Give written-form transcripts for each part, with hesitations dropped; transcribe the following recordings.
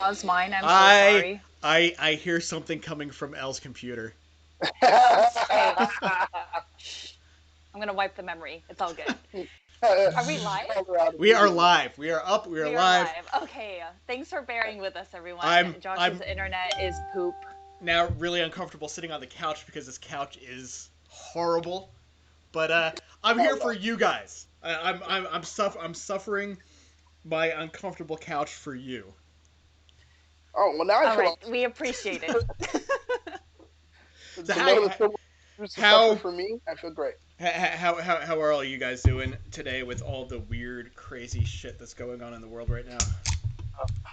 caused mine. I'm so sorry. I hear something coming from Elle's computer. Hey, shh. I'm gonna wipe the memory. It's all good. Are we live? We are live. We are up. We are We are live. live. Okay. Thanks for bearing with us, everyone. I'm Josh's internet is poop. now really uncomfortable sitting on the couch because this couch is horrible. But I'm here for you guys. I'm suffering my uncomfortable couch for you. Oh well, now I All feel right, we appreciate it. So to know that someone used to suffer how for me. I feel great. how are all you guys doing today with all the weird, crazy shit that's going on in the world right now?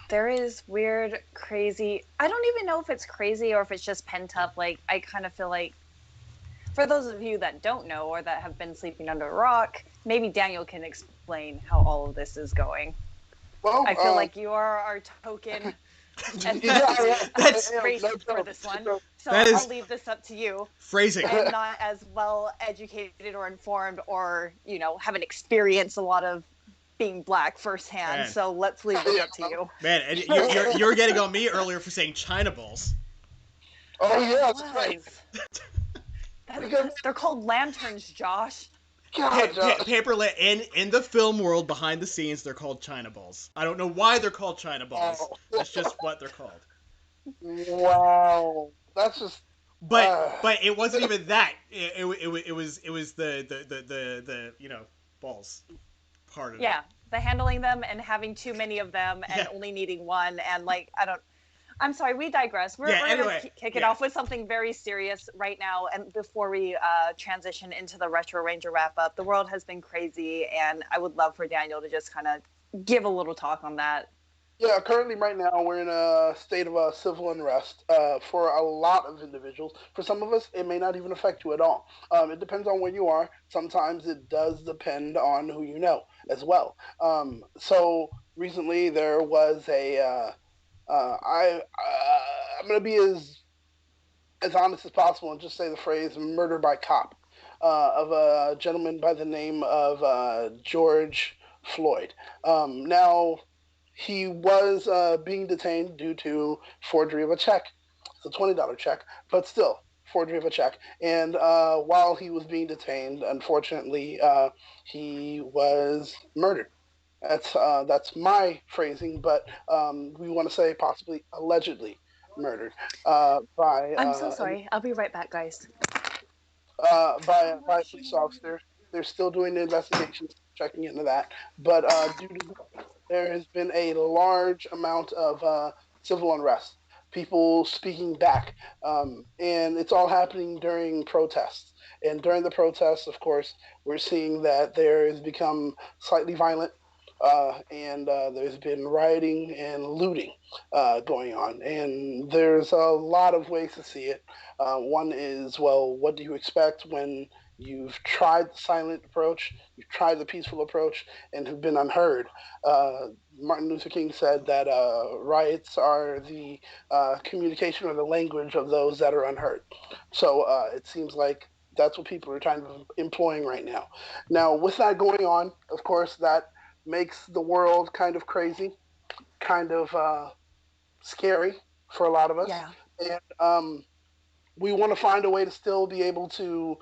There is weird, crazy. I don't even know if it's crazy or if it's just pent up. Like, I kind of feel like, for those of you that don't know or that have been sleeping under a rock, maybe Daniel can explain how all of this is going. Well, I feel like you are our token That's racist for this one. So that is I'll leave this up to you. phrasing. I am not as well educated or informed or, haven't experienced a lot of being black firsthand. Man. So let's leave this up to you. Man, and you were getting on me earlier for saying China balls. Oh yeah, that's right. They're called lanterns, Josh. Paper in the film world behind the scenes, they're called China balls. I don't know why they're called China balls. Oh. That's just what they're called. Wow, that's just. But it wasn't even that. It was the balls part of it. Yeah, the handling them and having too many of them and only needing one and I'm sorry, we digress. We're going to kick it off with something very serious right now. And before we transition into the Retro Ranger wrap-up, the world has been crazy, and I would love for Daniel to just kind of give a little talk on that. Yeah, currently right now we're in a state of civil unrest for a lot of individuals. For some of us, it may not even affect you at all. It depends on where you are. Sometimes it does depend on who you know as well. So recently there was I'm gonna be as honest as possible and just say the phrase "murder by cop" of a gentleman by the name of George Floyd. Now he was being detained due to forgery of a check. It's a $20 check, but still forgery of a check. And while he was being detained, unfortunately, he was murdered. That's my phrasing, but we want to say possibly allegedly murdered by. I'm so sorry. I'll be right back, guys. By a police officer. They're still doing the investigations, checking into that. But due to there has been a large amount of civil unrest, people speaking back, and it's all happening during protests. And during the protests, of course, we're seeing that there has become slightly violent. And there's been rioting and looting going on, and there's a lot of ways to see it. One is, well, what do you expect when you've tried the silent approach, you've tried the peaceful approach, and have been unheard? Martin Luther King said that riots are the communication or the language of those that are unheard. So it seems like that's what people are trying to employing right now. Now, with that going on, of course, that makes the world kind of crazy, kind of scary for a lot of us. Yeah. And we want to find a way to still be able to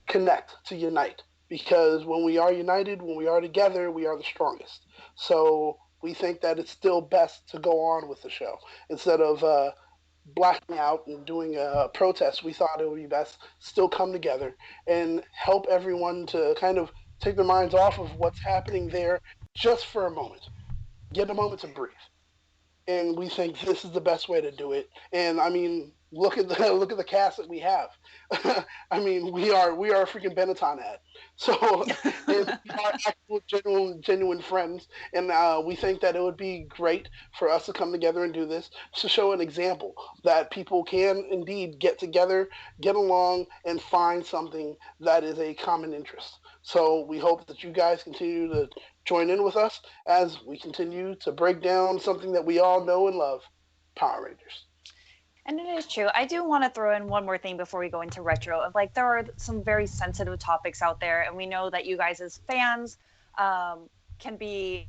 connect, to unite. Because when we are united, when we are together, we are the strongest. So we think that it's still best to go on with the show. Instead of blacking out and doing a protest, we thought it would be best still come together and help everyone to kind of take their minds off of what's happening there just for a moment. Get a moment to breathe. And we think this is the best way to do it. And I mean, look at the look at the cast that we have. I mean, we are a freaking Benetton ad. So and we are actual genuine friends, and we think that it would be great for us to come together and do this to show an example that people can indeed get together, get along, and find something that is a common interest. So we hope that you guys continue to join in with us as we continue to break down something that we all know and love, Power Rangers. And it is true. I do want to throw in one more thing before we go into retro. Of like, there are some very sensitive topics out there, and we know that you guys as fans can be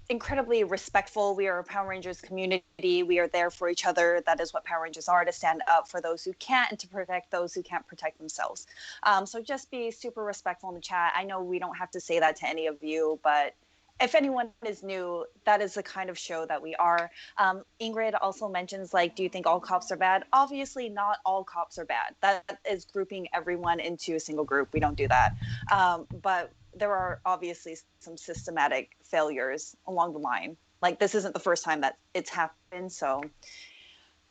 incredibly respectful. We are a Power Rangers community. We are there for each other. That is what Power Rangers are, to stand up for those who can't and to protect those who can't protect themselves. So just be super respectful in the chat. I know we don't have to say that to any of you, but if anyone is new, that is the kind of show that we are. Ingrid also mentions, like, do you think all cops are bad? Obviously, not all cops are bad. That is grouping everyone into a single group. We don't do that. But there are obviously some systematic failures along the line. Like, this isn't the first time that it's happened, so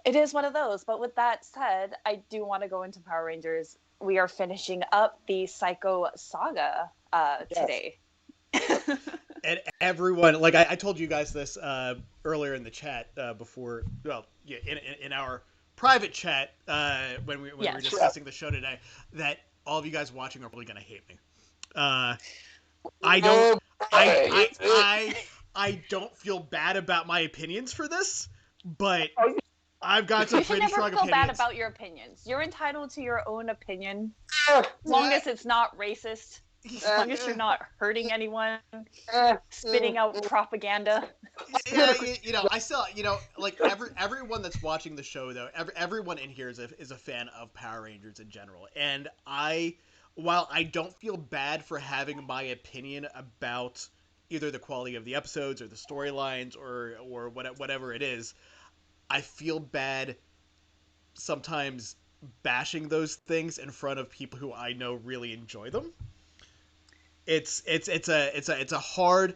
it is one of those. But with that said, I do want to go into Power Rangers. We are finishing up the Psycho Saga today. And everyone, like I told you guys this earlier in the chat before, well, yeah, in our private chat when we were discussing the show today, that all of you guys watching are probably going to hate me. I don't feel bad about my opinions for this, but I've got some pretty strong opinions. You should never feel bad about your opinions. You're entitled to your own opinion, as long as it's not racist. As long as you're not hurting anyone, spitting out propaganda. Yeah, I still, like everyone that's watching the show, though, everyone in here is a fan of Power Rangers in general. And while I don't feel bad for having my opinion about either the quality of the episodes or the storylines or whatever it is, I feel bad sometimes bashing those things in front of people who I know really enjoy them. It's a hard,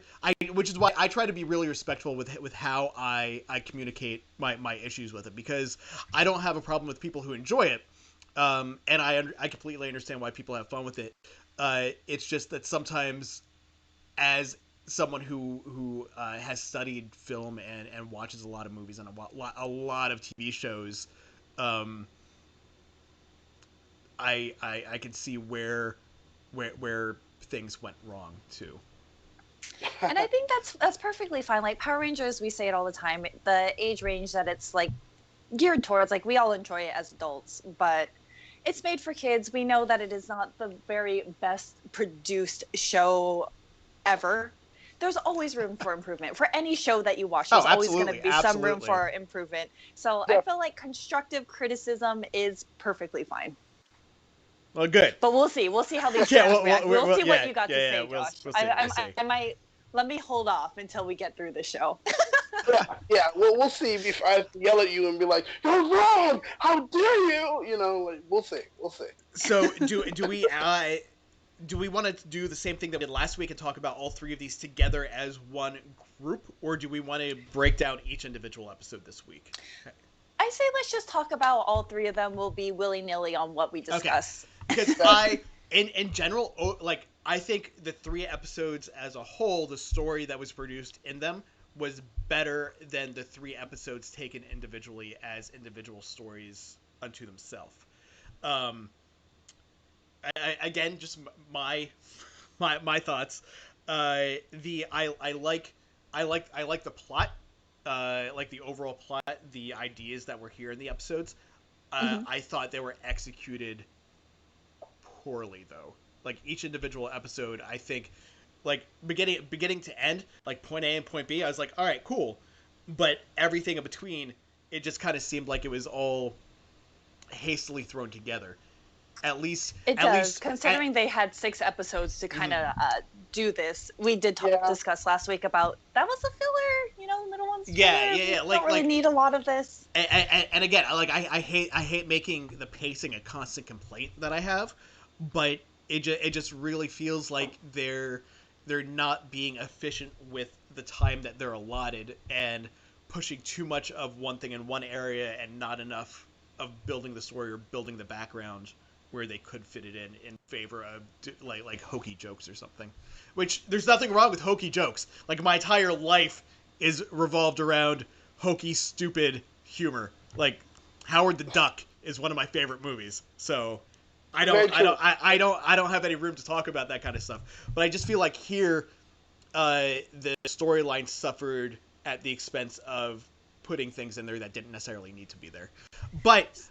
which is why I try to be really respectful with how I communicate my issues with it, because I don't have a problem with people who enjoy it, and I completely understand why people have fun with it. It's just that sometimes, as someone who has studied film and watches a lot of movies and a lot of TV shows, I can see where things went wrong too. And I think that's perfectly fine. Like, Power Rangers, we say it all the time, the age range that it's like geared towards, like, we all enjoy it as adults, but it's made for kids. We know that it is not the very best produced show ever. There's always room for improvement. For any show that you watch, there's always going to be some room for improvement. So I feel like constructive criticism is perfectly fine. Well, good. But we'll see. We'll see how these fans react. We'll see what you got to say, Josh. I might let me hold off until we get through the show. yeah. Well, we'll see if I have to yell at you and be like, "You're wrong! How dare you!" Like, we'll see. So do we want to do the same thing that we did last week and talk about all three of these together as one group, or do we want to break down each individual episode this week? Okay. I say let's just talk about all three of them. We'll be willy-nilly on what we discuss. Okay. Because in general, like, I think the three episodes as a whole, the story that was produced in them was better than the three episodes taken individually as individual stories unto themselves. Again, just my thoughts. I like the plot, like the overall plot, the ideas that were here in the episodes. I thought they were executed poorly, though. Like, each individual episode, I think, like, beginning to end, like point A and point B, I was like, all right, cool. But everything in between, it just kind of seemed like it was all hastily thrown together. At least considering they had 6 episodes to kind of do this. We did discuss last week about that was a filler, middle one's filler. Yeah. Like, don't really need a lot of this. And again, like, I hate making the pacing a constant complaint that I have, but it just really feels like they're not being efficient with the time that they're allotted and pushing too much of one thing in one area and not enough of building the story or building the background where they could fit it in favor of like hokey jokes or something. Which, there's nothing wrong with hokey jokes. Like, my entire life is revolved around hokey, stupid humor. Like, Howard the Duck is one of my favorite movies. So I don't have any room to talk about that kind of stuff. But I just feel like here the storyline suffered at the expense of putting things in there that didn't necessarily need to be there. But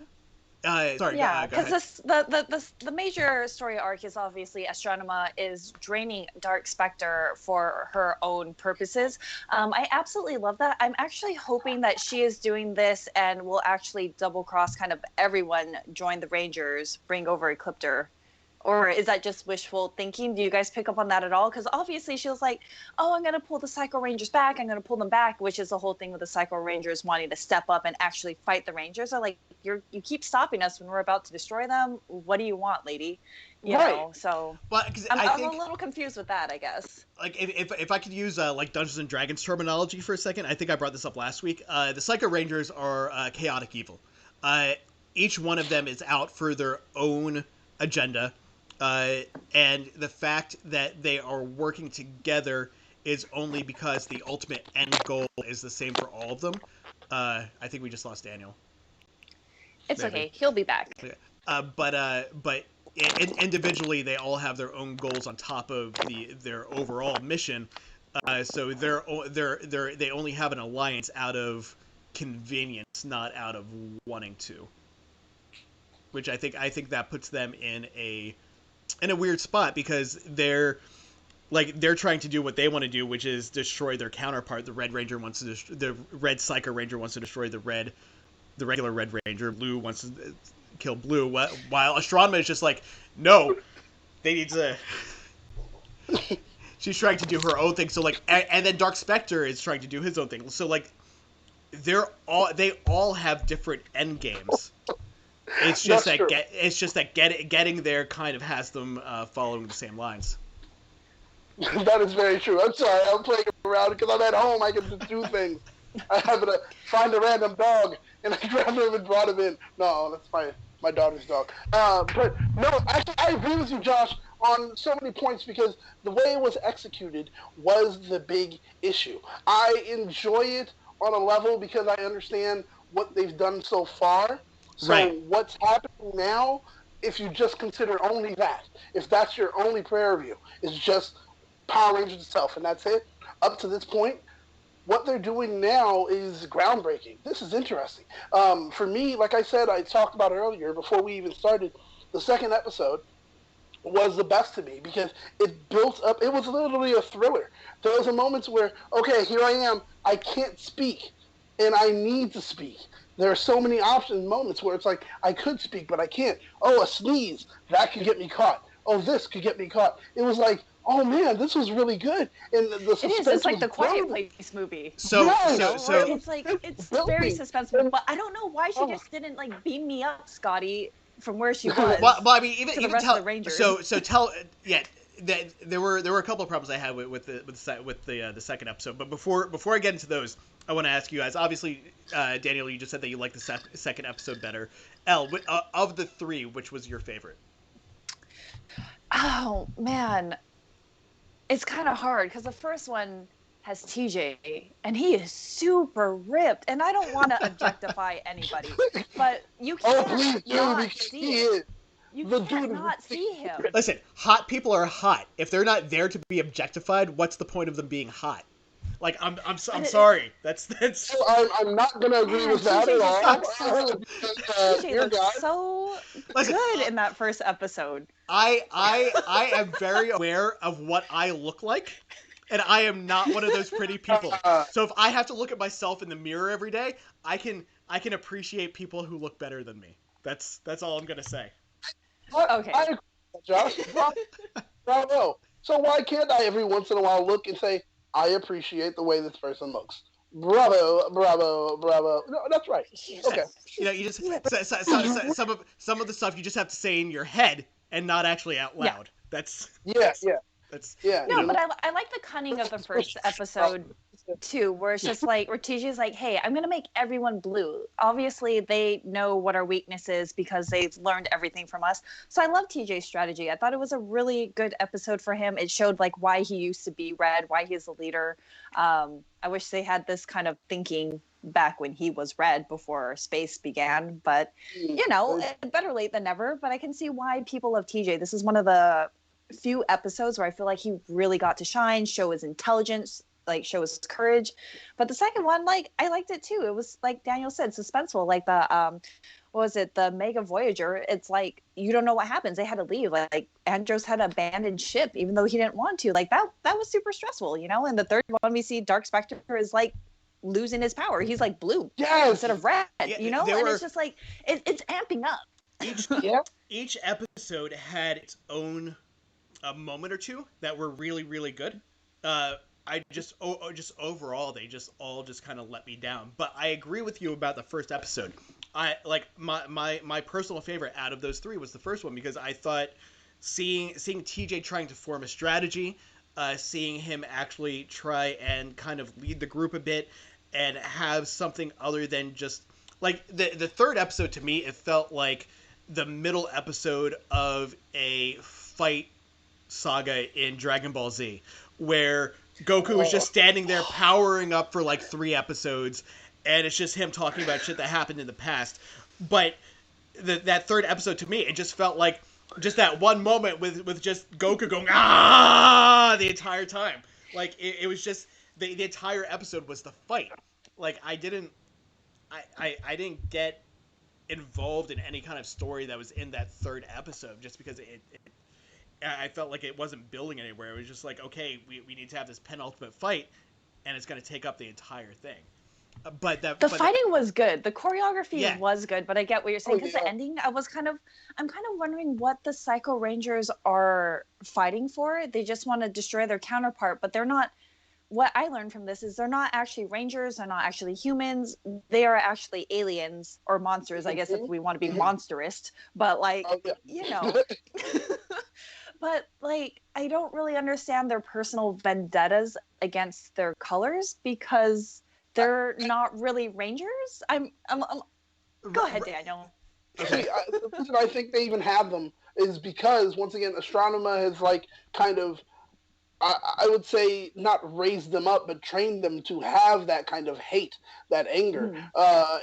Sorry. Yeah, go ahead. because the major story arc is obviously Astronema is draining Dark Spectre for her own purposes. I absolutely love that. I'm actually hoping that she is doing this and will actually double cross kind of everyone, join the Rangers, bring over Ecliptor. Or is that just wishful thinking? Do you guys pick up on that at all? Because obviously she was like, oh, I'm going to pull the Psycho Rangers back. I'm going to pull them back, which is the whole thing with the Psycho Rangers wanting to step up and actually fight the Rangers. I'm like, you keep stopping us when we're about to destroy them. What do you want, lady? You know, so well, I'm a little confused with that, I guess. Like, if I could use, like, Dungeons & Dragons terminology for a second, I think I brought this up last week. The Psycho Rangers are chaotic evil. Each one of them is out for their own agenda. And the fact that they are working together is only because the ultimate end goal is the same for all of them. I think we just lost Daniel. It's maybe. Okay. He'll be back. But individually, they all have their own goals on top of their overall mission. So they only have an alliance out of convenience, not out of wanting to. Which I think that puts them in a weird spot, because they're trying to do what they want to do, which is destroy their counterpart. The Red Ranger wants to the Red Psycho Ranger wants to destroy the regular Red Ranger. Blue wants to kill Blue, while Astronema is just like, no, they need to. She's trying to do her own thing. So like, and then Dark Spectre is trying to do his own thing. So like, they all have different end games. It's just that getting there kind of has them following the same lines. That is very true. I'm sorry, I'm playing around because I'm at home. I can do things. I happen to find a random dog and I grabbed him and brought him in. No, that's my daughter's dog. But no, actually, I agree with you, Josh, on so many points, because the way it was executed was the big issue. I enjoy it on a level because I understand what they've done so far. So right. What's happening now, if you just consider only that, if that's your only prayer view, is just Power Rangers itself, and that's it, up to this point, what they're doing now is groundbreaking. This is interesting. For me, like I said, I talked about earlier, before we even started, the second episode was the best to me, because it built up, it was literally a thriller. There was a moments where, okay, here I am, I can't speak, and I need to speak. There are so many options, moments where it's like, I could speak, but I can't. Oh, a sneeze, that could get me caught. Oh, this could get me caught. It was like, oh man, this was really good. And the suspense it's like the Quiet Place movie. So it's like, it's very suspenseful, but I don't know why she just didn't like beam me up, Scotty, from where she was. Well, I mean, even the rest tell of the Rangers. There were a couple of problems I had with the second episode, but before I get into those, I want to ask you guys. Obviously, Daniel, you just said that you liked the second episode better. Elle, of the three, which was your favorite? Oh man, it's kind of hard because the first one has TJ, and he is super ripped, and I don't want to objectify anybody, but you can't not see it. You can't not see him. Listen, hot people are hot. If they're not there to be objectified, what's the point of them being hot? Like, I'm sorry. That's. I'm not gonna agree with that at all. TJ looks so good in that first episode. I am very aware of what I look like, and I am not one of those pretty people. So if I have to look at myself in the mirror every day, I can appreciate people who look better than me. That's all I'm gonna say. Okay. I agree, Josh. Bravo. So why can't I every once in a while look and say, I appreciate the way this person looks? Bravo, bravo, bravo. No, that's right. Okay. You just some of the stuff you just have to say in your head and not actually out loud. Yeah. No, but I like the cunning of the first episode too, where it's just like, where TJ's like, hey, I'm gonna make everyone blue. Obviously, they know what our weakness is because they've learned everything from us. So I love TJ's strategy. I thought it was a really good episode for him. It showed like why he used to be red, why he's a leader. I wish they had this kind of thinking back when he was red before space began, but better late than never. But I can see why people love TJ. This is one of the few episodes where I feel like he really got to shine, show his intelligence, like show his courage. But the second one, like, I liked it too. It was like Daniel said, suspenseful. Like the was it, the Mega Voyager, it's like you don't know what happens. They had to leave. Like Andros had to abandon ship even though he didn't want to. Like that was super stressful, you know? And the third one we see Dark Spectre is like losing his power. He's like blue instead of red, you know? And it's just like it's amping up. Each episode had its own moment or two that were really, really good. I just overall they just all just kind of let me down. But I agree with you about the first episode. I like my personal favorite out of those three was the first one, because I thought seeing TJ trying to form a strategy, seeing him actually try and kind of lead the group a bit and have something other than just like the third episode, to me it felt like the middle episode of a fight saga in Dragon Ball Z, where Goku was just standing there powering up for like 3 episodes, and it's just him talking about shit that happened in the past. But that third episode, to me, it just felt like just that one moment with just Goku going the entire time. Like it was just the entire episode was the fight. Like I didn't get involved in any kind of story that was in that third episode, just because I felt like it wasn't building anywhere. It was just like, okay, we need to have this penultimate fight, and it's going to take up the entire thing. But the fighting was good. The choreography was good, but I get what you're saying, because the ending, I'm kind of wondering what the Psycho Rangers are fighting for. They just want to destroy their counterpart, but they're not. What I learned from this is they're not actually Rangers. They're not actually humans. They are actually aliens or monsters, I guess, if we want to be monsterist. But like, you know. But like, I don't really understand their personal vendettas against their colors, because they're not really Rangers. Go ahead, Daniel. See, the reason I think they even have them is because, once again, Astronema has like kind of, I would say, not raised them up, but trained them to have that kind of hate, that anger.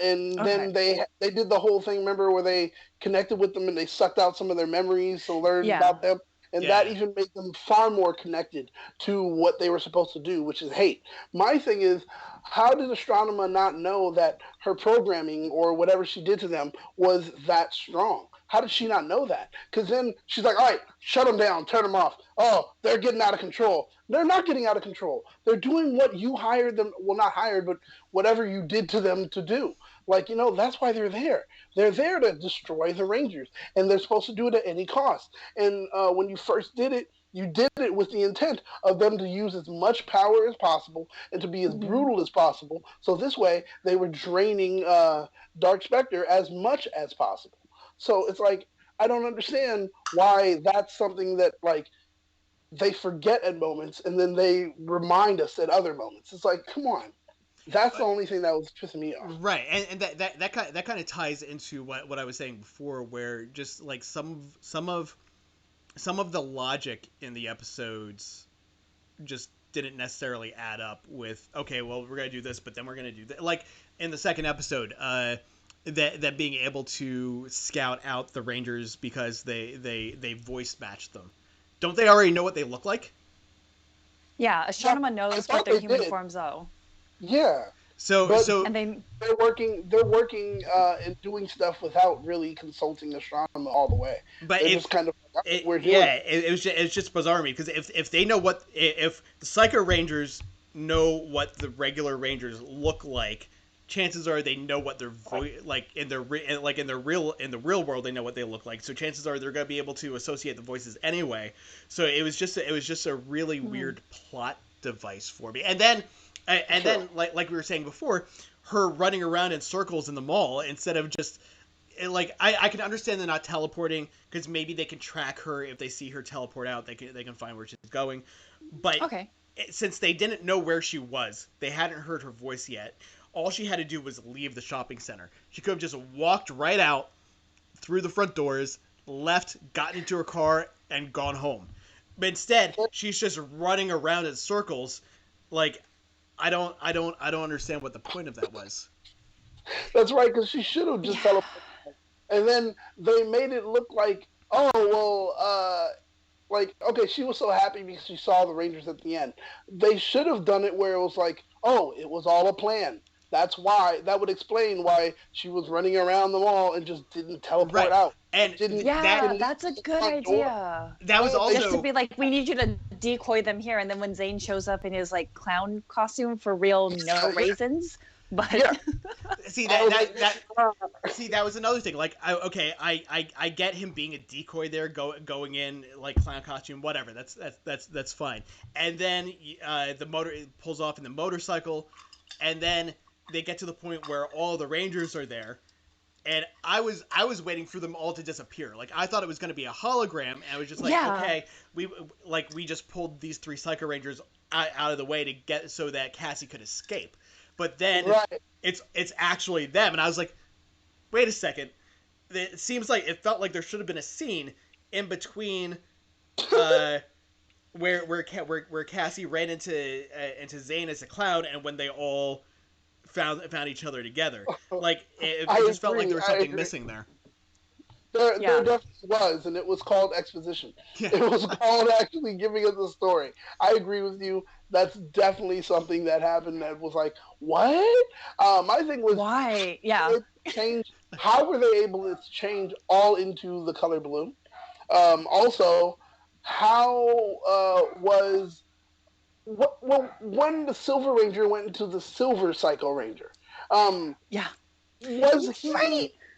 Then they did the whole thing, remember, where they connected with them and they sucked out some of their memories to learn about them. And that even made them far more connected to what they were supposed to do, which is hate. My thing is, how did Astronema not know that her programming or whatever she did to them was that strong? How did she not know that? Because then she's like, all right, shut them down, turn them off. Oh, they're getting out of control. They're not getting out of control. They're doing what you hired them, well, not hired, but whatever you did to them to do. Like, you know, that's why they're there. They're there to destroy the Rangers, and they're supposed to do it at any cost. And when you first did it, you did it with the intent of them to use as much power as possible and to be as brutal as possible. So this way, they were draining Dark Spectre as much as possible. So it's like, I don't understand why that's something that, like, they forget at moments and then they remind us at other moments. It's like, come on. That's the only thing that was pissing me off. Right, and that kind of ties into what I was saying before, where just like some of the logic in the episodes just didn't necessarily add up with, okay, well, we're gonna do this, but then we're gonna do that. Like in the second episode, that being able to scout out the Rangers because they voice matched them. Don't they already know what they look like? Yeah, Astronema knows what their human forms are. Yeah. So and they're working and doing stuff without really consulting Astronema all the way. But they're just kind of we're doing. Yeah, it's just bizarre to me, because if they know if the Psycho Rangers know what the regular Rangers look like, chances are they know what their voice like in the real world, they know what they look like. So chances are they're going to be able to associate the voices anyway. So it was just a really weird plot device for me. And then then like we were saying before, her running around in circles in the mall instead of just like, I can understand they're not teleporting, because maybe they can track her. If they see her teleport out, they can find where she's going. But since they didn't know where she was, they hadn't heard her voice yet, all she had to do was leave the shopping center. She could have just walked right out through the front doors, left, gotten into her car, and gone home. But instead, she's just running around in circles. Like, I don't understand what the point of that was. That's right, because she should have just teleported. And then they made it look like, oh, well, like, okay, she was so happy because she saw the Rangers at the end. They should have done it where it was like, oh, it was all a plan. That would explain why she was running around the mall and just didn't teleport out. And that's a good idea. That was also just to be like, we need you to decoy them here, and then when Zane shows up in his like clown costume for real, no raisins. But see that was another thing. Like, I get him being a decoy there, going in like clown costume, whatever. That's fine. And then the motor pulls off in the motorcycle, and then they get to the point where all the Rangers are there, and I was waiting for them all to disappear. Like, I thought it was going to be a hologram, and I was just like, okay, we just pulled these 3 Psycho Rangers out of the way to get so that Cassie could escape. But then it's actually them, and I was like, wait a second. It seems like it felt like there should have been a scene in between where Cassie ran into Zane as a clown, and when they all found each other together. Like, it just felt like there was something missing there. There definitely was, and it was called exposition. Yeah. It was called actually giving us a story. I agree with you. That's definitely something that happened that was like, what? My thing was, why? Yeah. Change. How were they able to change all into the color blue? Also, how was when the Silver Ranger went into the Silver Psycho Ranger? Was he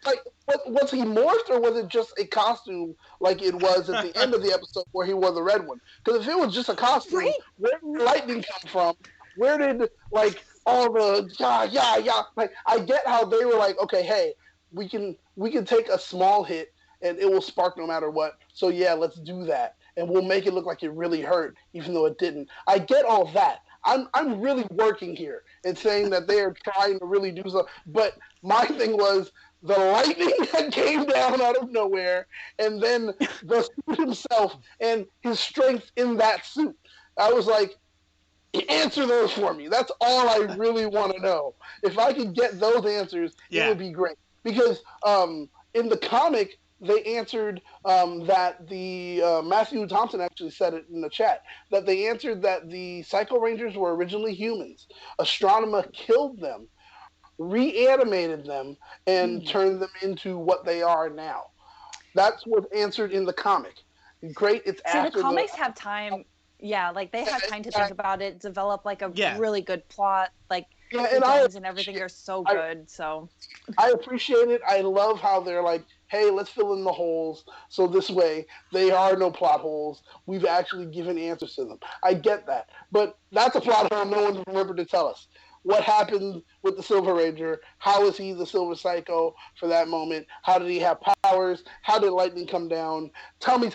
like? Was he morphed, or was it just a costume like it was at the end of the episode where he wore the red one? Because if it was just a costume, where did lightning come from? Where did like all the like? I get how they were like, okay, hey, we can take a small hit and it will spark no matter what. So yeah, let's do that, and we'll make it look like it really hurt, even though it didn't. I get all that. I'm really working here and saying that they are trying to really do something. But my thing was the lightning that came down out of nowhere, and then the suit himself and his strength in that suit. I was like, answer those for me. That's all I really want to know. If I could get those answers, it would be great. Because in the comic, they answered that the Matthew Thompson actually said it in the chat, that they answered that the Psycho Rangers were originally humans. Astronema killed them, reanimated them, and turned them into what they are now. That's what's answered in the comic. Great, it's after the comics have time. Yeah, like they have time to think about it, develop like a really good plot. Like the guns and everything are so good. So I appreciate it. I love how they're like, hey, let's fill in the holes. So this way, they are no plot holes. We've actually given answers to them. I get that. But that's a plot hole no one remembered to tell us. What happened with the Silver Ranger? How is he the Silver Psycho for that moment? How did he have powers? How did lightning come down? Tell me.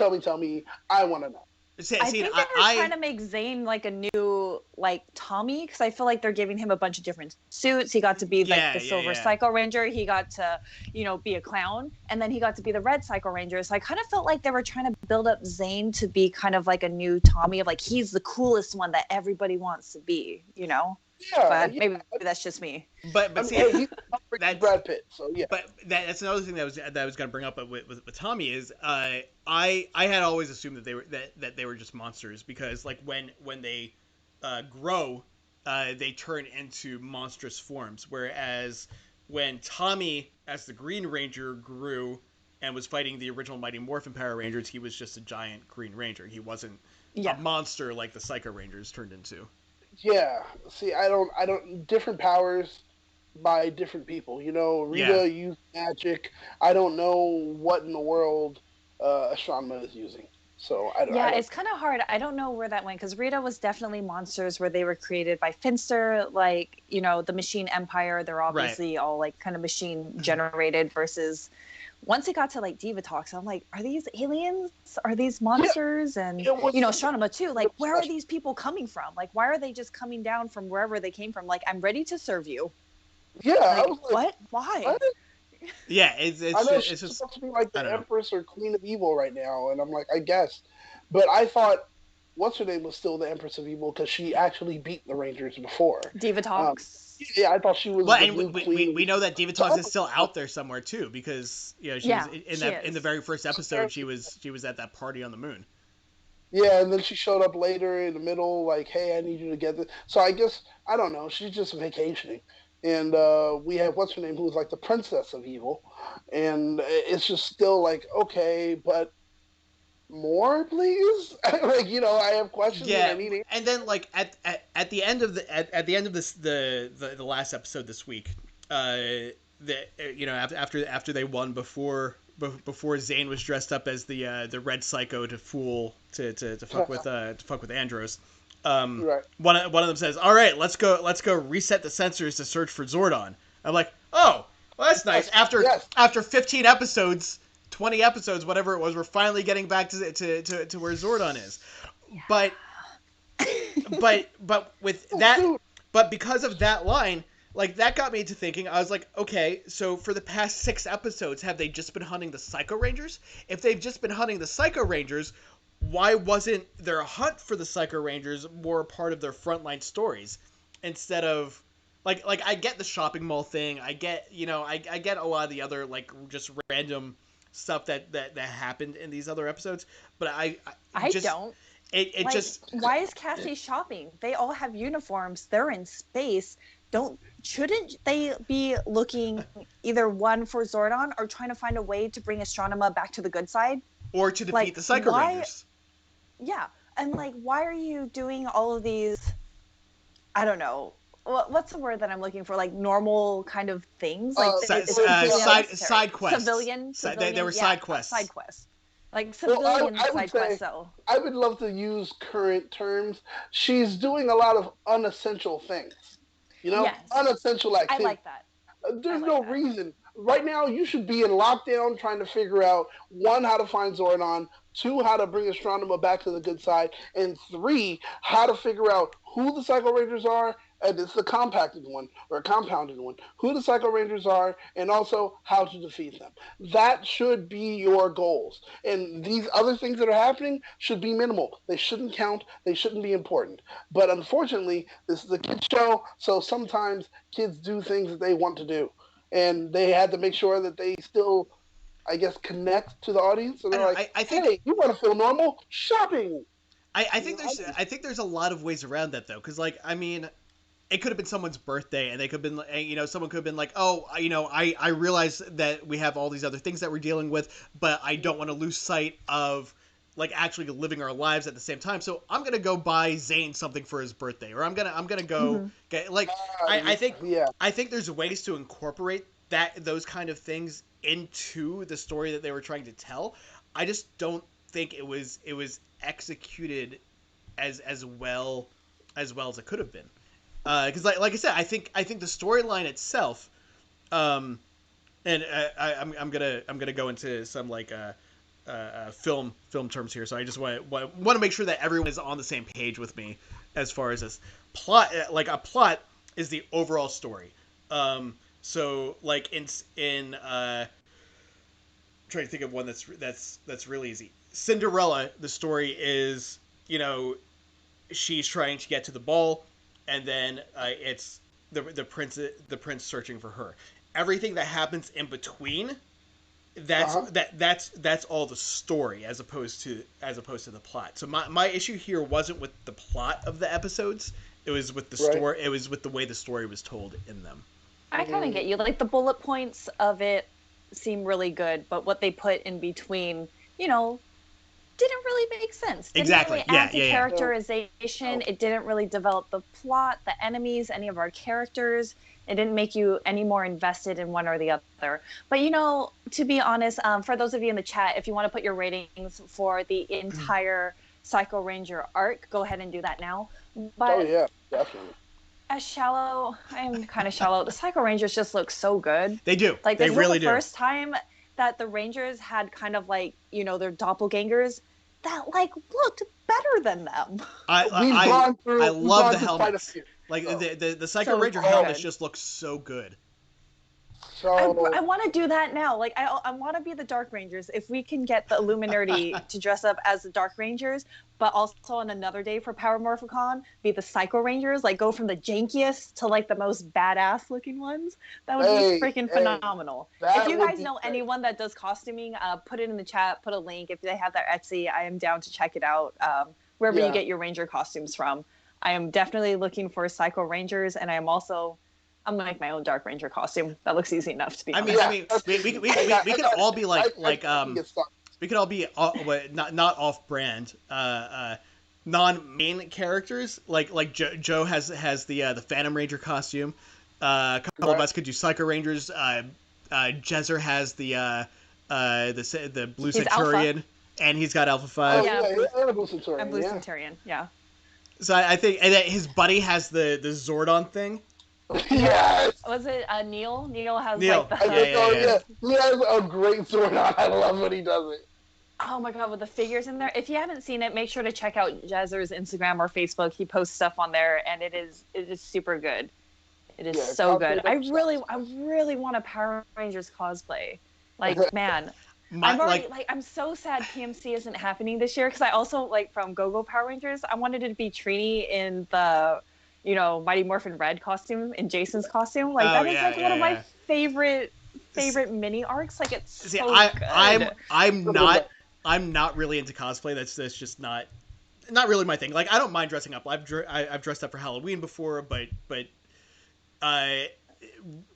I want to know. I think they're trying to make Zane like a new like Tommy, because I feel like they're giving him a bunch of different suits. He got to be like the Silver Psycho Ranger. He got to, be a clown, and then he got to be the Red Psycho Ranger. So I kind of felt like they were trying to build up Zane to be kind of like a new Tommy, of like he's the coolest one that everybody wants to be, Yeah, but maybe that's just me. But see, he's that's Brad Pitt. So yeah. But that's another thing that I was going to bring up with Tommy is I had always assumed that they were just monsters, because like when they grow, they turn into monstrous forms, whereas when Tommy as the Green Ranger grew and was fighting the original Mighty Morphin Power Rangers, he was just a giant Green Ranger. He wasn't a monster like the Psycho Rangers turned into. Yeah. See, I don't different powers by different people. Rita used magic. I don't know what in the world Astronema is using. So I don't. It's kind of hard. I don't know where that went, because Rita was definitely monsters where they were created by Finster, like the Machine Empire. They're obviously all like kind of machine generated versus. Once it got to like Divatox, I'm like, are these aliens? Are these monsters? And Astronema too. Like, where are these people coming from? Like, why are they just coming down from wherever they came from? Like, I'm ready to serve you. Yeah, I was like, what? Why? What? Yeah, it's she's just supposed to be like the Empress or Queen of Evil right now, and I'm like, I guess, but I thought what's her name was still the Empress of Evil because she actually beat the Rangers before. Divatox. I thought she was. Well, and we know that Divatox is still out there somewhere too, because she was in the very first episode she was at that party on the moon. Yeah, and then she showed up later in the middle, like, hey, I need you to get this. So I guess I don't know. She's just vacationing. and we have what's her name, who's like the princess of evil, and it's just still like, okay, but more, please. Like, I have questions and I Yeah, need answers. and then like at the end of at the end of this the last episode this week, after they won before Zane was dressed up as the red psycho to fuck with Andros. Right. One of them says, "All right, let's go reset the sensors to search for Zordon." I'm like, "Oh, well, that's nice." After 15 episodes, 20 episodes, whatever it was, we're finally getting back to where Zordon is. Yeah. But with that, but because of that line, like, that got me to thinking. I was like, okay, so for the past 6 episodes, have they just been hunting the Psycho Rangers? If they've just been hunting the Psycho Rangers, why wasn't their hunt for the Psycho Rangers more a part of their frontline stories instead of like I get the shopping mall thing, I get I get a lot of the other like just random stuff that happened in these other episodes, but I just don't. It like, just why is Cassie shopping? They all have uniforms. They're in space. Shouldn't they be looking either one for Zordon or trying to find a way to bring Astronema back to the good side? Or to defeat the Psycho Rangers. Yeah. And like, why are you doing all of these, I don't know, what's the word that I'm looking for? Like normal kind of things? Like side quests. Civilian. They were side quests. Side quests. Like civilian side quests, though. I would love to use current terms. She's doing a lot of unessential things. Yes. Unessential activities. I like that. There's no reason. Right now, you should be in lockdown trying to figure out, 1, how to find Zordon, 2, how to bring Astronema back to the good side, and 3, how to figure out who the Psycho Rangers are, and it's the compounded one, who the Psycho Rangers are, and also how to defeat them. That should be your goals. And these other things that are happening should be minimal. They shouldn't count. They shouldn't be important. But unfortunately, this is a kid show, so sometimes kids do things that they want to do. And they had to make sure that they still, I guess, connect to the audience. So they're I think, hey, you want to feel normal? Shopping. I think there's a lot of ways around that, though, because, like, I mean, it could have been someone's birthday, and they could have been, someone could have been like, oh, I realize that we have all these other things that we're dealing with, but I don't want to lose sight of, like, actually living our lives at the same time. So I'm gonna go buy Zane something for his birthday, or I'm gonna go get, like, I think there's ways to incorporate those kind of things into the story that they were trying to tell. I just don't think it was executed as well as it could have been. Because like I said, I think the storyline itself, and I'm gonna go into some like film terms here. So I just want to make sure that everyone is on the same page with me as far as this plot. Like, a plot is the overall story. So like in I'm trying to think of one that's really easy. Cinderella, the story is, she's trying to get to the ball, and then it's the prince searching for her. Everything that happens in between, that's all the story, as opposed to the plot. So my issue here wasn't with the plot of the episodes. It was with the story. It was with the way the story was told in them. I kind of get you. Like, the bullet points of it seem really good, but what they put in between, didn't really make sense. Didn't exactly. Really add the characterization. It didn't really develop the plot, the enemies, any of our characters. It didn't make you any more invested in one or the other. But, to be honest, for those of you in the chat, if you want to put your ratings for the entire Psycho Ranger arc, go ahead and do that now. But oh, yeah, definitely. I am kind of shallow. The Psycho Rangers just look so good. They do. Like, this was the first time that the Rangers had kind of like, their doppelgangers that like looked better than them. I love the helmets. Like, the Psycho Ranger helmets just look so good. So I want to do that now. Like, I want to be the Dark Rangers. If we can get the Illuminati to dress up as the Dark Rangers, but also on another day for Power Morphicon, be the Psycho Rangers. Like, go from the jankiest to like the most badass looking ones. That would be freaking phenomenal. If you guys know anyone that does costuming, put it in the chat. Put a link if they have their Etsy. I am down to check it out. Wherever you get your Ranger costumes from. I am definitely looking for Psycho Rangers, and I am also I'm gonna make my own Dark Ranger costume. That looks easy enough, to be honest. I mean, we could all be like we could all be not off-brand, non-main characters. Like Joe has the Phantom Ranger costume. A couple of us could do Psycho Rangers. Jezer has the Blue Centurion, and he's got Alpha 5. Oh yeah, Blue Centurion. And Blue Centurion, yeah. So I think, and his buddy has the Zordon thing. Yes. Was it Neil? Neil has Neil. like the... Yeah. He has a great Zordon. I love when he does it. Oh my god, with the figures in there. If you haven't seen it, make sure to check out Jezer's Instagram or Facebook. He posts stuff on there, and it is super good. It is so good. I really want a Power Rangers cosplay. Like, man, I'm so sad PMC isn't happening this year, because I also, like, from Go-Go Power Rangers, I wanted it to be Trini in the, Mighty Morphin Red costume, in Jason's costume. Like, that is one of my favorite mini arcs. Like, it's so good. I'm not really into cosplay. That's just not really my thing. Like, I don't mind dressing up. I've dressed up for Halloween before, but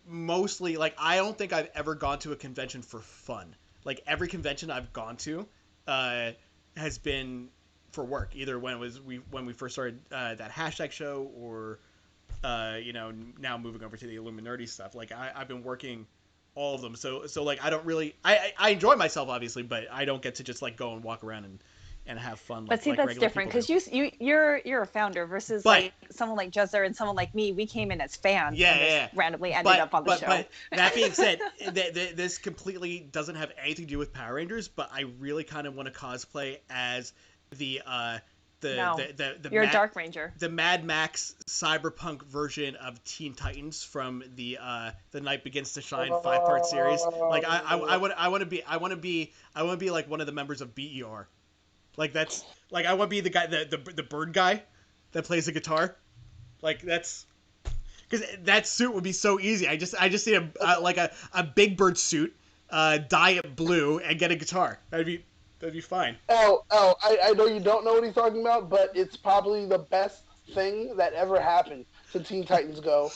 mostly, like, I don't think I've ever gone to a convention for fun. Like, every convention I've gone to has been for work, either when we first started that hashtag show, or now moving over to the Illuminati stuff. Like, I've been working all of them, so like, I don't really I enjoy myself, obviously, but I don't get to just, like, go and walk around and have fun. But see, that's different, because you're a founder versus like someone like Jezer and someone like me. We came in as fans. And randomly ended up on the show. But that being said, this completely doesn't have anything to do with Power Rangers. But I really kind of want to cosplay as the you're a Dark Ranger, the Mad Max cyberpunk version of Teen Titans from the Night Begins to Shine 5-part series. Like, I want to be like one of the members of BER. Like, that's, like, I want to be the guy, the bird guy that plays the guitar. Like, that's, because that suit would be so easy. I just need a Big Bird suit, dye it blue, and get a guitar. That'd be fine. I know you don't know what he's talking about, but it's probably the best thing that ever happened to Teen Titans Go.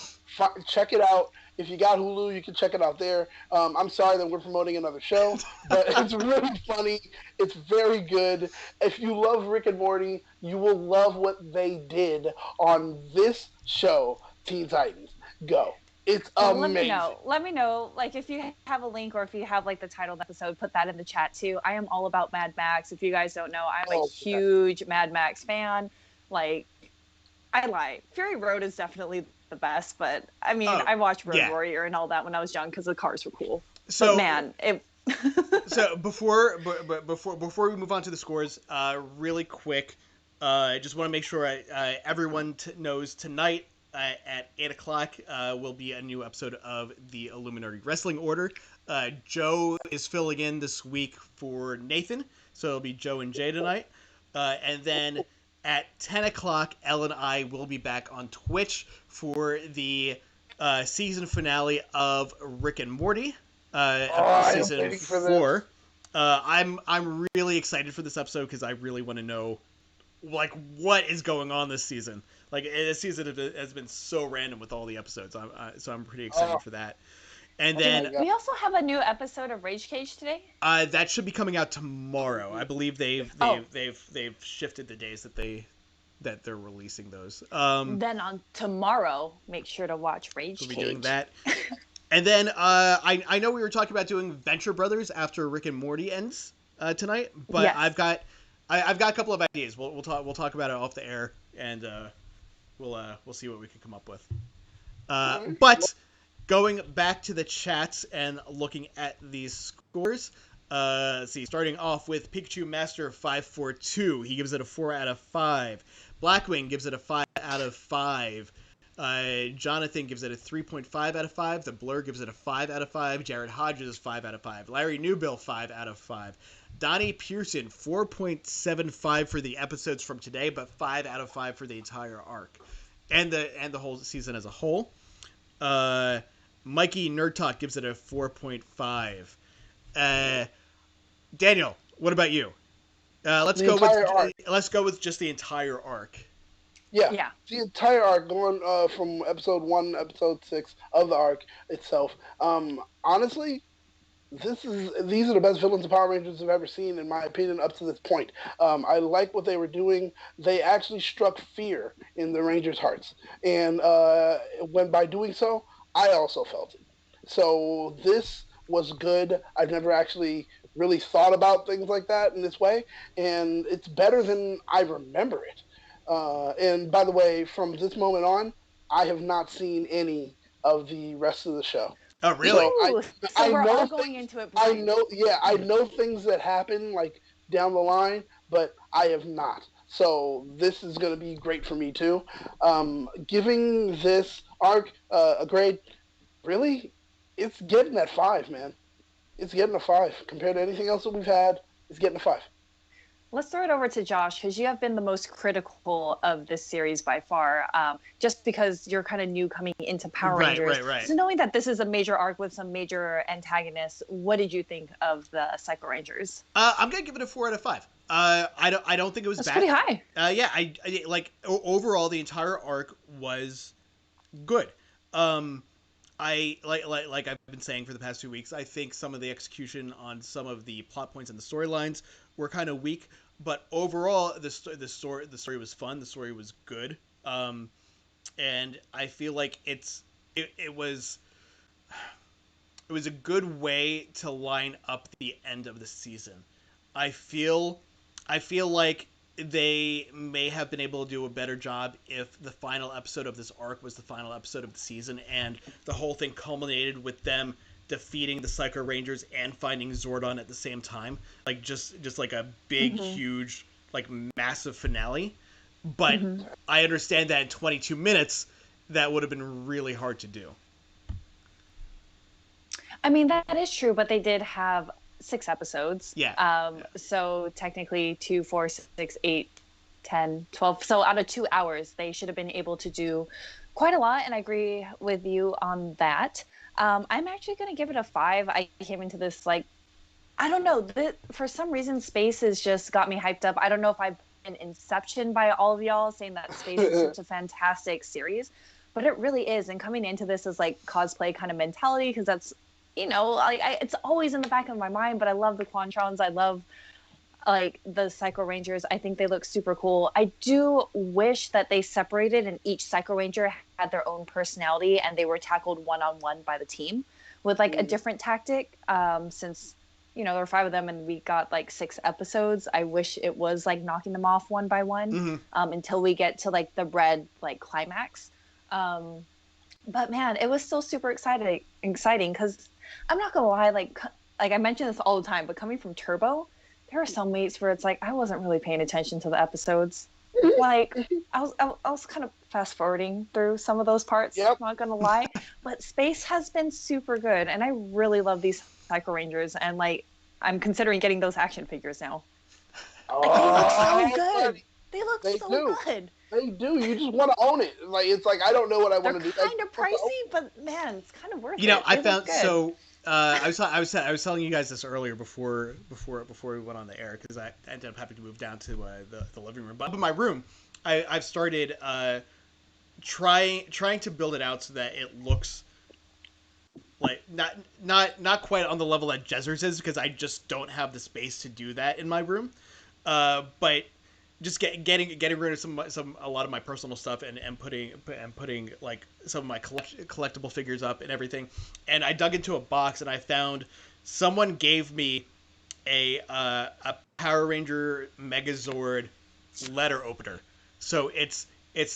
Check it out. If you got Hulu, you can check it out there. I'm sorry that we're promoting another show, but it's really funny. It's very good. If you love Rick and Morty, you will love what they did on this show, Teen Titans Go. It's amazing. Let me know. Like, if you have a link, or if you have, like, the title of the episode, put that in the chat too. I am all about Mad Max. If you guys don't know, I'm a huge Mad Max fan. Like, I lie. Fury Road is definitely the best, but I mean, I watched Road Warrior and all that when I was young because the cars were cool. So, but man, so before we move on to the scores, really quick, I just want to make sure everyone knows tonight at 8:00 will be a new episode of the Illuminati Wrestling Order. Joe is filling in this week for Nathan, so it'll be Joe and Jay tonight, and then at 10:00, Elle and I will be back on Twitch for the season finale of Rick and Morty, season 4. I'm really excited for this episode because I really want to know, like, what is going on this season. Like, this season has been so random with all the episodes, so I'm pretty excited for that. And then we also have a new episode of Rage Cage today. That should be coming out tomorrow. I believe they've shifted the days that they're releasing those. Then on tomorrow, make sure to watch Rage Cage. We'll be doing that. And then I know we were talking about doing Venture Brothers after Rick and Morty ends tonight, but yes. I've got a couple of ideas. We'll talk about it off the air, and we'll see what we can come up with. But going back to the chats and looking at these scores, let's see. Starting off with Pikachu Master 542, he gives it a 4 out of 5. Blackwing gives it a 5 out of 5. Jonathan gives it a 3.5 out of 5. The Blur gives it a 5 out of 5. Jared Hodges 5 out of 5. Larry Newbill 5 out of 5. Donnie Pearson 4.75 for the episodes from today, but 5 out of 5 for the entire arc and the whole season as a whole. Mikey Nerd Talk gives it a 4.5. Daniel, what about you? Let's go with just the entire arc. Yeah. The entire arc, going from episode 1 to episode 6 of the arc itself. Honestly, these are the best villains the Power Rangers have ever seen, in my opinion, up to this point. I like what they were doing. They actually struck fear in the Rangers' hearts, and when by doing so, I also felt it. So this was good. I've never actually really thought about things like that in this way, and it's better than I remember it. And by the way, from this moment on, I have not seen any of the rest of the show. Oh, really? So we're all going into it blind. I know things that happen like down the line, but I have not. So this is going to be great for me too. Giving this arc a grade, really, it's getting that 5, man. It's getting a 5 compared to anything else that we've had. It's getting a 5. Let's throw it over to Josh, because you have been the most critical of this series by far, just because you're kind of new coming into Power Rangers. Right. So knowing that this is a major arc with some major antagonists, what did you think of the Psycho Rangers? I'm gonna give it a 4 out of 5. I don't think it was That's bad. Pretty high. Yeah, I like overall the entire arc was good. I like I've been saying for the past 2 weeks, I think some of the execution on some of the plot points and the storylines were kind of weak, but overall the story was fun, the story was good, and I feel like it was a good way to line up the end of the season. I feel like they may have been able to do a better job if the final episode of this arc was the final episode of the season, and the whole thing culminated with them defeating the Psycho Rangers and finding Zordon at the same time, like just like a big, huge, like massive finale. But I understand that in 22 minutes, that would have been really hard to do. I mean, that is true, but they did have 6 episodes. Yeah. So technically 2, 4, 6, 8, 10, 12. So out of 2 hours, they should have been able to do quite a lot. And I agree with you on that. I'm actually going to give it a 5. I came into this like, I don't know. For some reason, Space has just got me hyped up. I don't know if I've been inception by all of y'all saying that Space is such a fantastic series, but it really is. And coming into this is like cosplay kind of mentality, because that's, it's always in the back of my mind, but I love the Quantrons. I love like the Psycho Rangers. I think they look super cool. I do wish that they separated and each Psycho Ranger had their own personality and they were tackled one-on-one by the team with like a different tactic. Since, there were 5 of them and we got like 6 episodes, I wish it was like knocking them off one by one until we get to like the red like climax. But man, it was still super exciting because I'm not gonna lie, like I mention this all the time, but coming from Turbo, there are some weeks where it's like I wasn't really paying attention to the episodes. Like I was kind of fast forwarding through some of those parts. Yep. I'm not gonna lie, but Space has been super good, and I really love these Psycho Rangers, and like I'm considering getting those action figures now. Like, they look so good. They look so good. They do. You just want to own it. Like it's like I don't know what I want to do. They're kind of pricey, but man, it's kind of worth it. I found so. I was telling you guys this earlier before we went on the air, because I ended up having to move down to the living room. But up in my room, I've started trying to build it out so that it looks like not quite on the level that Jezzer's is, because I just don't have the space to do that in my room. But just getting rid of a lot of my personal stuff and putting like some of my collectible figures up and everything. And I dug into a box and I found someone gave me a Power Ranger Megazord letter opener. So it's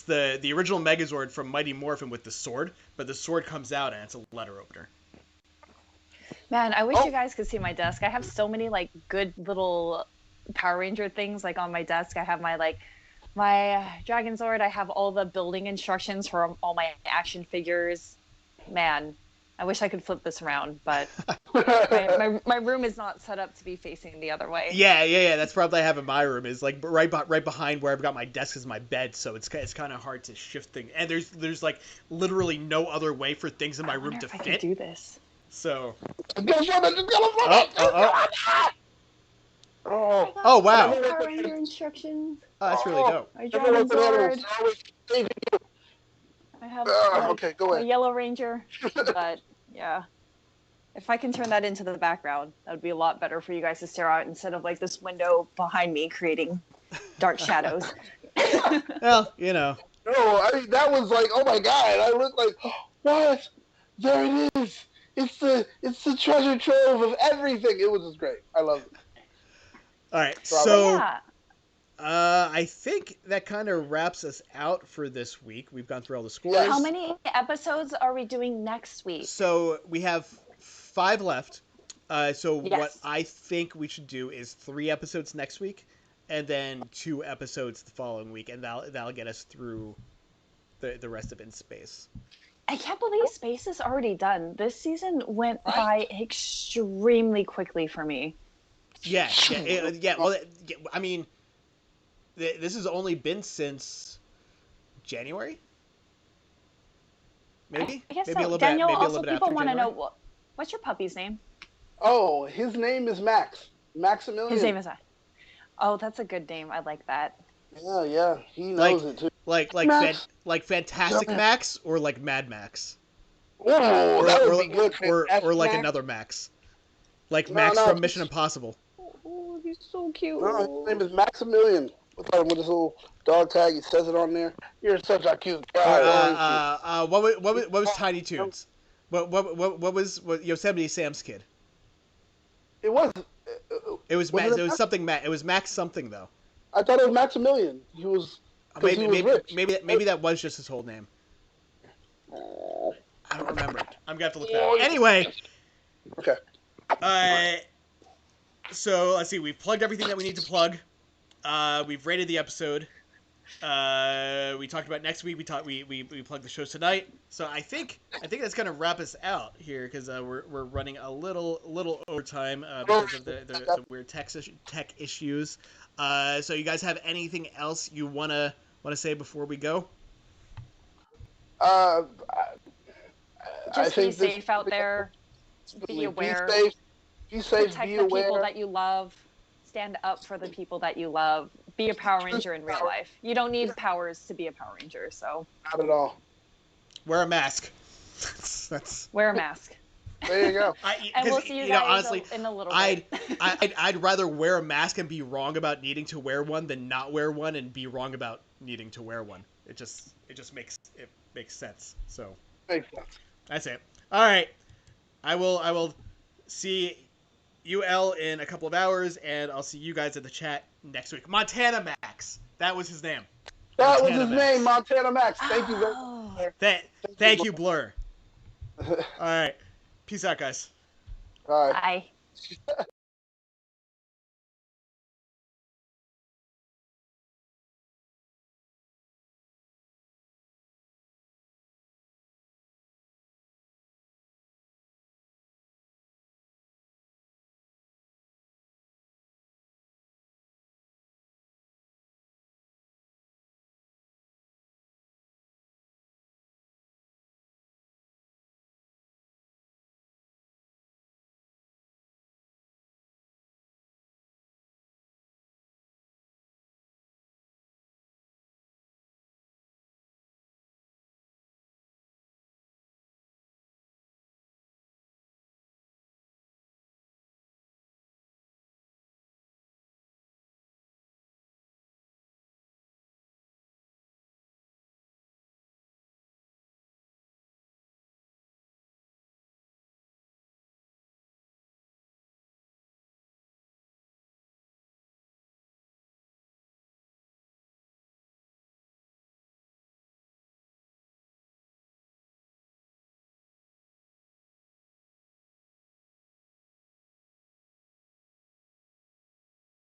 the original Megazord from Mighty Morphin with the sword, but the sword comes out and it's a letter opener. Man, I wish you guys could see my desk. I have so many like good little Power Ranger things like on my desk. I have my Dragon Zord. I have all the building instructions for all my action figures. Man, I wish I could flip this around, but my room is not set up to be facing the other way. Yeah. That's probably I have in my room, is like right behind where I've got my desk is my bed, so it's kind of hard to shift things. And there's like literally no other way for things in my room to fit. I could do this. So. Oh wow. Power Ranger instructions. Oh, that's really dope. My Dragon Sword. I have okay, go a ahead. Yellow Ranger, but yeah. If I can turn that into the background, that would be a lot better for you guys to stare out instead of like this window behind me creating dark shadows. Well, you know. No, I mean that was like, oh my god! I was like, what? There it is! It's the treasure trove of everything. It was just great. I love it. All right, So yeah. I think that kind of wraps us out for this week. We've gone through all the scores. How many episodes are we doing next week? So we have 5 left. So Yes. what I think we should do is 3 episodes next week, and then 2 episodes the following week, and that'll get us through the rest of In Space. I can't believe Space is already done. This season went by extremely quickly for me. Yeah. Well, I mean, this has only been since January. Maybe. I guess maybe so. a little Daniel, bit. Maybe also a little bit people after want to January. know what's your puppy's name? Oh, his name is Max. Maximilian. His name is Oh, that's a good name. I like that. Yeah. He knows it too. Like Max. like Fantastic Max or like Mad Max. Oh, that would be good. Or like Max. another Max. Like Max from Mission Impossible. Oh, he's so cute. No, his name is Maximilian. Look at him with his little dog tag. He says it on there. You're such a cute guy. What was Tiny Toons? What was Yosemite Sam's kid? It was. It was something. It was Max something though. I thought it was Maximilian. He was. Maybe that was just his whole name. I don't remember. I'm gonna have to look that up. Anyway. Okay. So let's see. We've plugged everything that we need to plug. We've rated the episode. We talked about next week. We plugged the shows tonight. So I think that's gonna wrap us out here because we're running a little overtime because of the weird tech issues. So you guys have anything else you wanna say before we go? Just be safe out there. Be aware. Be safe. Protect Be the aware. people that you love. Stand up for the people that you love. Be a Power Ranger in real life. You don't need powers to be a Power Ranger, so. Not at all. Wear a mask. Wear a mask. There you go. And we'll see you guys honestly, in a little bit. I'd rather wear a mask and be wrong about needing to wear one than not wear one and be wrong about needing to wear one. It just makes sense. So Makes sense. That's it. All right. I will see you, Elle, in a couple of hours, and I'll see you guys in the chat next week. Montana Max. That was his name. That was his name, Montana Max. Thank you very much. Thank you, Blur. All right. Peace out, guys. All right. Bye.